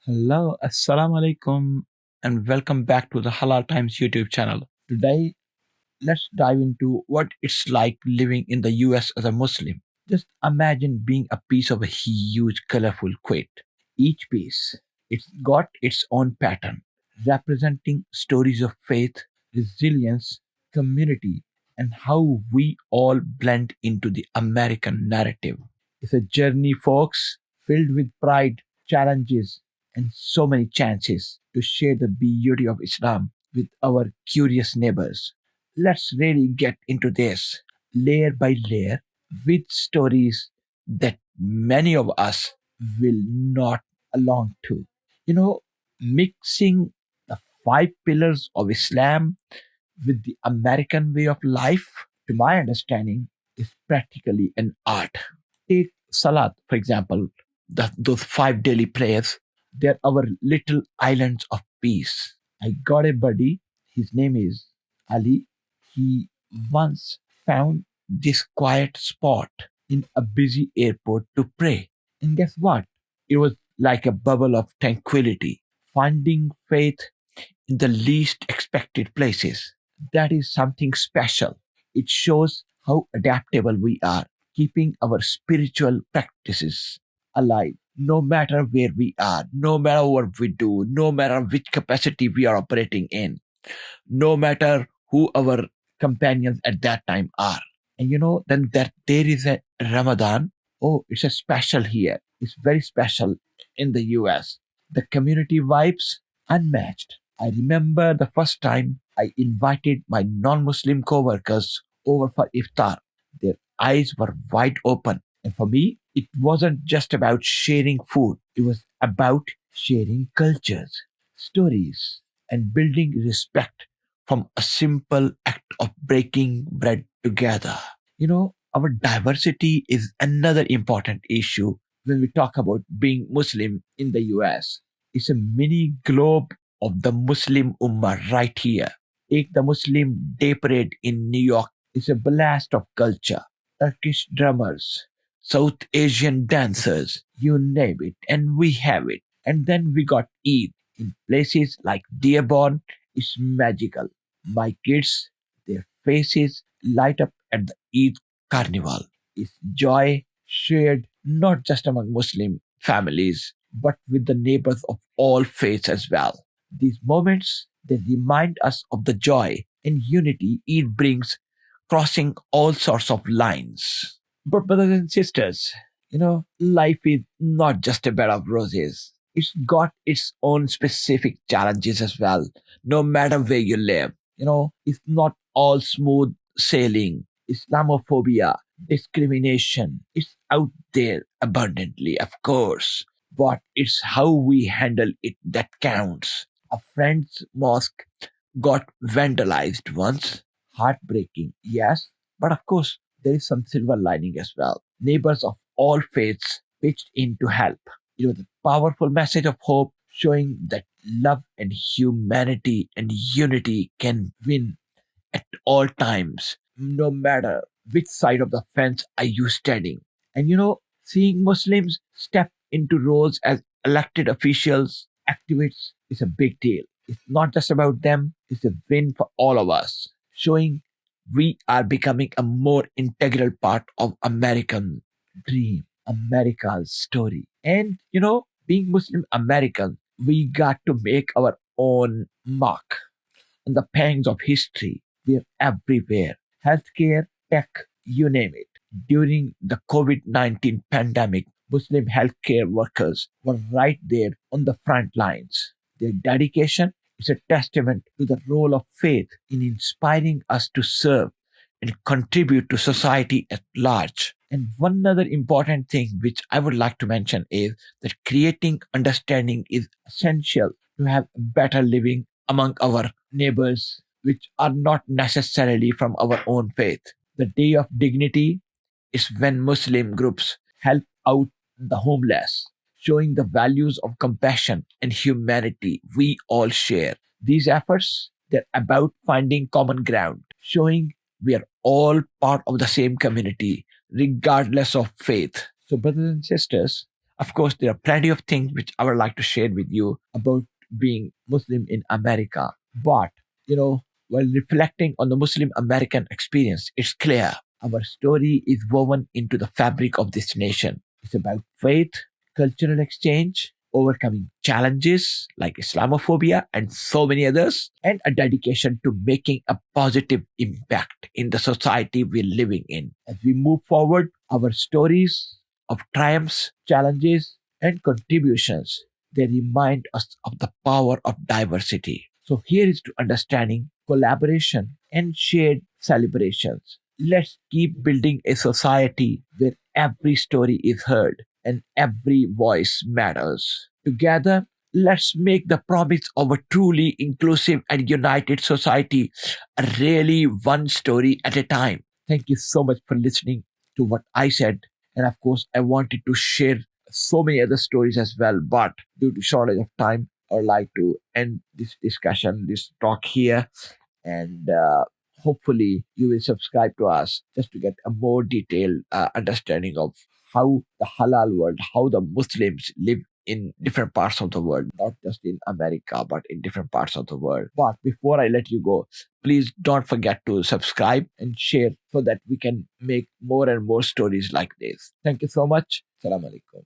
Hello, Assalamu alaikum, and welcome back to the Halal Times YouTube channel. Today, let's dive into what it's like living in the US as a Muslim. Just imagine being a piece of a huge, colorful quilt. Each piece, it's got its own pattern, representing stories of faith, resilience, community, and how we all blend into the American narrative. It's a journey, folks, filled with pride, challenges, and so many chances to share the beauty of Islam with our curious neighbors. Let's really get into this layer by layer with stories that many of us will not belong to. You know, mixing the five pillars of Islam with the American way of life, to my understanding, is practically an art. Take Salat, for example, those five daily prayers. They're our little islands of peace. I got a buddy, his name is Ali. He once found this quiet spot in a busy airport to pray. And guess what? It was like a bubble of tranquility, finding faith in the least expected places. That is something special. It shows how adaptable we are, keeping our spiritual practices alive, no matter where we are, no matter what we do, no matter which capacity we are operating in, no matter who our companions at that time are. And then that there is a Ramadan. Oh, it's a special here. It's very special in the US. The community vibes unmatched. I remember the first time I invited my non-Muslim coworkers over for iftar. Their eyes were wide open. And for me, it wasn't just about sharing food. It was about sharing cultures, stories, and building respect from a simple act of breaking bread together. Our diversity is another important issue when we talk about being Muslim in the US. It's a mini globe of the Muslim Ummah right here. Take the Muslim Day Parade in New York. It's a blast of culture. Turkish drummers, South Asian dancers, you name it, and we have it. And then we got Eid in places like Dearborn. It's magical. My kids, their faces light up at the Eid carnival. It's joy shared not just among Muslim families, but with the neighbors of all faiths as well. These moments, they remind us of the joy and unity Eid brings, crossing all sorts of lines. But brothers and sisters, life is not just a bed of roses. It's got its own specific challenges as well, no matter where you live. It's not all smooth sailing. Islamophobia, discrimination, it's out there abundantly, of course. But it's how we handle it that counts. A friend's mosque got vandalized once. Heartbreaking, yes, but of course, there is some silver lining as well. Neighbors of all faiths pitched in to help. It was a powerful message of hope showing that love and humanity and unity can win at all times, no matter which side of the fence are you standing. And seeing Muslims step into roles as elected officials, activists is a big deal. It's not just about them, it's a win for all of us, showing we are becoming a more integral part of American dream, America's story. And being Muslim American, we got to make our own mark and the pangs of history were everywhere. Healthcare, tech, you name it. During the COVID 19 pandemic, Muslim healthcare workers were right there on the front lines. Their dedication is a testament to the role of faith in inspiring us to serve and contribute to society at large. And one other important thing which I would like to mention is that creating understanding is essential to have better living among our neighbors, which are not necessarily from our own faith. The Day of Dignity is when Muslim groups help out the homeless, showing the values of compassion and humanity we all share. These efforts, they're about finding common ground, showing we are all part of the same community, regardless of faith. So, brothers and sisters, Of course, there are plenty of things which I would like to share with you about being Muslim in America. But, you know, while reflecting on the Muslim American experience, it's clear our story is woven into the fabric of this nation. It's about faith, cultural exchange, overcoming challenges like Islamophobia and so many others, and a dedication to making a positive impact in the society we're living in. As we move forward, our stories of triumphs, challenges, and contributions, they remind us of the power of diversity. So here is to understanding collaboration and shared celebrations. Let's keep building a society where every story is heard and every voice matters. Together, let's make the promise of a truly inclusive and united society a really one story at a time. Thank you so much for listening to what I said. And of course, I wanted to share so many other stories as well, but due to shortage of time, I would like to end this discussion, this talk here, and hopefully you will subscribe to us just to get a more detailed understanding of how the halal world, how the Muslims live in different parts of the world, not just in America, but in different parts of the world. But before I let you go, please don't forget to subscribe and share so that we can make more and more stories like this. Thank you so much. Salam alaikum.